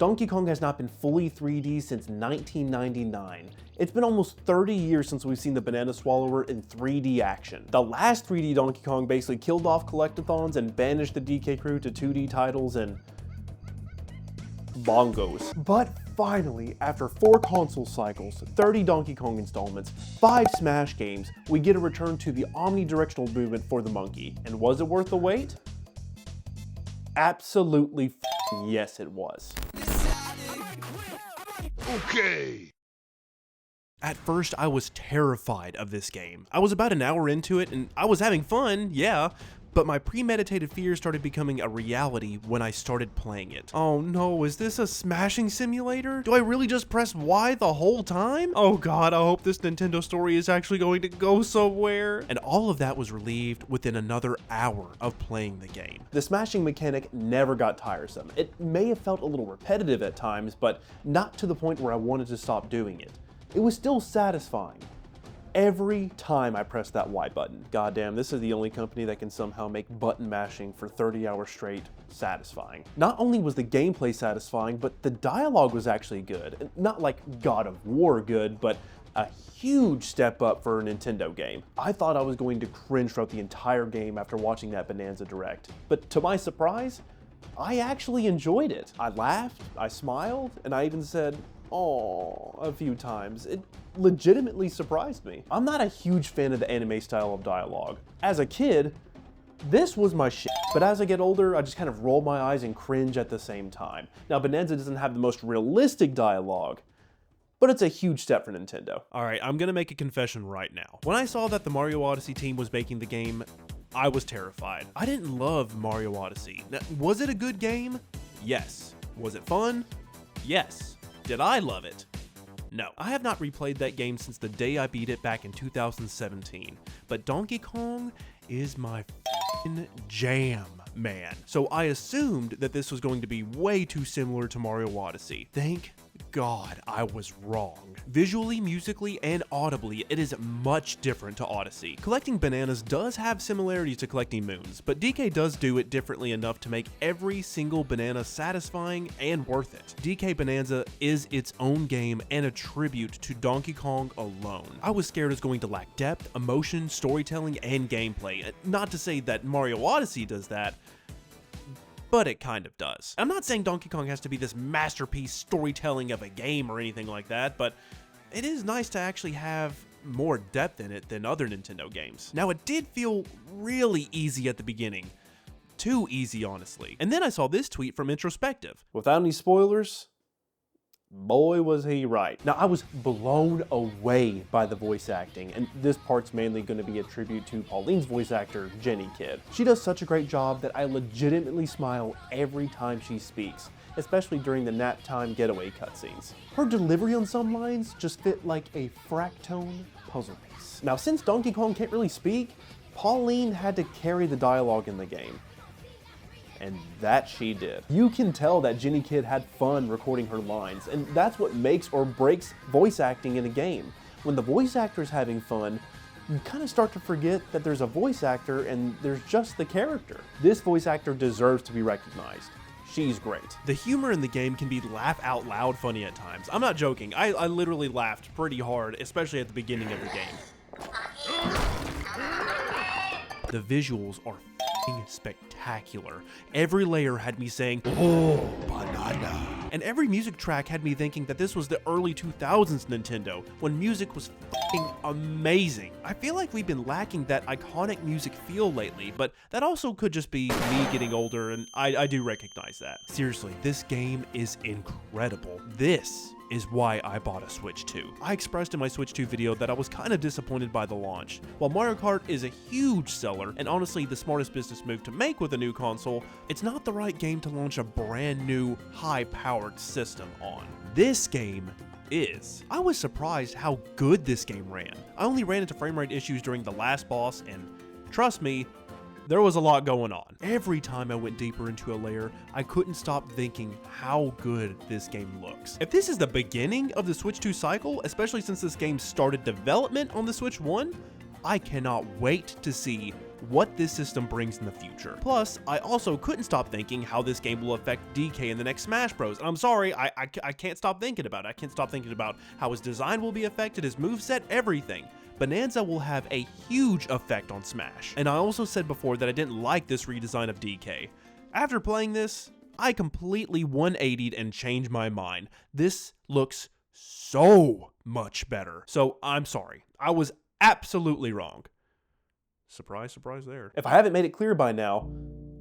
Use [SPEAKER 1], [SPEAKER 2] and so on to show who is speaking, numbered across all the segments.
[SPEAKER 1] Donkey Kong has not been fully 3D since 1999. It's been almost 30 years since we've seen the Banana Swallower in 3D action. The last 3D Donkey Kong basically killed off collectathons and banished the DK crew to 2D titles and bongos. But finally, after 4 console cycles, 30 Donkey Kong installments, 5 Smash games, we get a return to the omnidirectional movement for the monkey. And was it worth the wait? Absolutely yes, it was.
[SPEAKER 2] Okay.
[SPEAKER 3] At first, I was terrified of this game. I was about an hour into it, and I was having fun, yeah, but my premeditated fears started becoming a reality when I started playing it. Oh no, is this a smashing simulator? Do I really just press Y the whole time? Oh god, I hope this Nintendo story is actually going to go somewhere. And all of that was relieved within another hour of playing the game.
[SPEAKER 1] The smashing mechanic never got tiresome. It may have felt a little repetitive at times, but not to the point where I wanted to stop doing it. It was still satisfying. Every time I pressed that Y button. Goddamn, this is the only company that can somehow make button mashing for 30 hours straight satisfying. Not only was the gameplay satisfying, but the dialogue was actually good. Not like God of War good, but a huge step up for a Nintendo game. I thought I was going to cringe throughout the entire game after watching that Bananza Direct. But to my surprise, I actually enjoyed it. I laughed, I smiled, and I even said, "Aww," a few times. It legitimately surprised me. I'm not a huge fan of the anime style of dialogue. As a kid, this was my shit. But as I get older, I just kind of roll my eyes and cringe at the same time. Now, Bananza doesn't have the most realistic dialogue, but it's a huge step for Nintendo.
[SPEAKER 3] Alright, I'm gonna make a confession right now. When I saw that the Mario Odyssey team was making the game, I was terrified. I didn't love Mario Odyssey. Now, was it a good game? Yes. Was it fun? Yes. Did I love it? No. I have not replayed that game since the day I beat it back in 2017, but Donkey Kong is my f***ing jam, man. So I assumed that this was going to be way too similar to Mario Odyssey. Thank God I was wrong. Visually, musically, and audibly, it is much different to Odyssey. Collecting bananas does have similarities to collecting moons, but DK does do it differently enough to make every single banana satisfying and worth it. DK Bananza is its own game and a tribute to Donkey Kong alone. I was scared it was going to lack depth, emotion, storytelling, and gameplay. Not to say that Mario Odyssey does that, but it kind of does. I'm not saying Donkey Kong has to be this masterpiece storytelling of a game or anything like that, but it is nice to actually have more depth in it than other Nintendo games. Now, it did feel really easy at the beginning. Too easy, honestly. And then I saw this tweet from Introspective.
[SPEAKER 1] Without any spoilers, boy was he right. Now, I was blown away by the voice acting, and this part's mainly going to be a tribute to Pauline's voice actor, Jenny Kid. She does such a great job that I legitimately smile every time she speaks, especially during the nap time getaway cutscenes. Her delivery on some lines just fit like a fractone puzzle piece. Now, since Donkey Kong can't really speak, Pauline had to carry the dialogue in the game. And that she did. You can tell that Jenny Kid had fun recording her lines, and that's what makes or breaks voice acting in a game. When the voice actor's having fun, you kind of start to forget that there's a voice actor and there's just the character. This voice actor deserves to be recognized. She's great.
[SPEAKER 3] The humor in the game can be laugh out loud funny at times. I'm not joking. I literally laughed pretty hard, especially at the beginning of the game. The visuals are f***ing spectacular. Every layer had me saying, "Oh, banana." And every music track had me thinking that this was the early 2000s Nintendo, when music was f***ing amazing. I feel like we've been lacking that iconic music feel lately, but that also could just be me getting older, and I do recognize that. Seriously, this game is incredible. This is why I bought a Switch 2. I expressed in my Switch 2 video that I was kind of disappointed by the launch. While Mario Kart is a huge seller, and honestly the smartest business move to make with a new console, it's not the right game to launch a brand new, high-powered system on. This game is. I was surprised how good this game ran. I only ran into frame rate issues during the last boss, and trust me, there was a lot going on. Every time I went deeper into a layer, I couldn't stop thinking how good this game looks. If this is the beginning of the Switch 2 cycle, especially since this game started development on the Switch 1, I cannot wait to see what this system brings in the future. Plus, I also couldn't stop thinking how this game will affect DK in the next Smash Bros. And I'm sorry, I can't stop thinking about it. I can't stop thinking about how his design will be affected, his moveset, everything. Bananza will have a huge effect on Smash. And I also said before that I didn't like this redesign of DK. After playing this, I completely 180'd and changed my mind. This looks so much better. So I'm sorry, I was absolutely wrong. Surprise, surprise there.
[SPEAKER 1] If I haven't made it clear by now,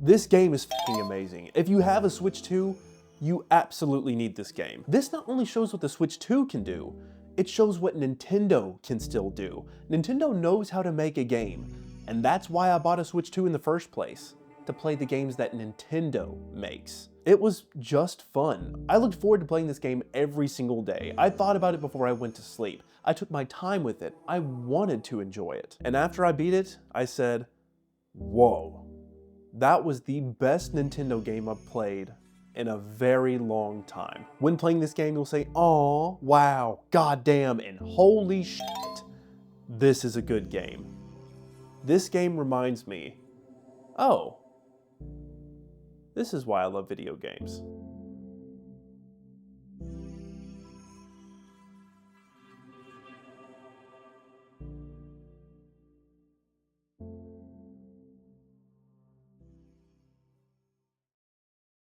[SPEAKER 1] this game is f***ing amazing. If you have a Switch 2, you absolutely need this game. This not only shows what the Switch 2 can do, it shows what Nintendo can still do. Nintendo knows how to make a game, and that's why I bought a Switch 2 in the first place, to play the games that Nintendo makes. It was just fun. I looked forward to playing this game every single day. I thought about it before I went to sleep. I took my time with it. I wanted to enjoy it. And after I beat it, I said, whoa, that was the best Nintendo game I've played in a very long time. When playing this game, you'll say, aw, wow, goddamn, and holy shit, this is a good game. This game reminds me, oh, this is why I love video games.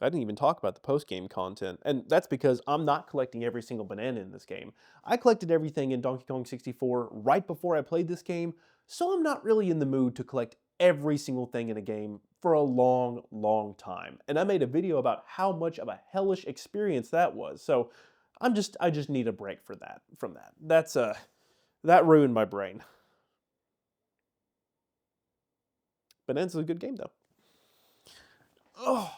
[SPEAKER 1] I didn't even talk about the post-game content, and that's because I'm not collecting every single banana in this game. I collected everything in Donkey Kong 64 right before I played this game, so I'm not really in the mood to collect every single thing in a game for a long, long time. And I made a video about how much of a hellish experience that was, so I just need a break from that. That ruined my brain. Bananza's a good game, though. Oh.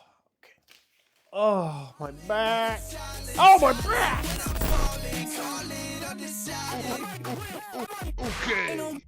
[SPEAKER 1] Oh, my back. Oh, my back! Okay.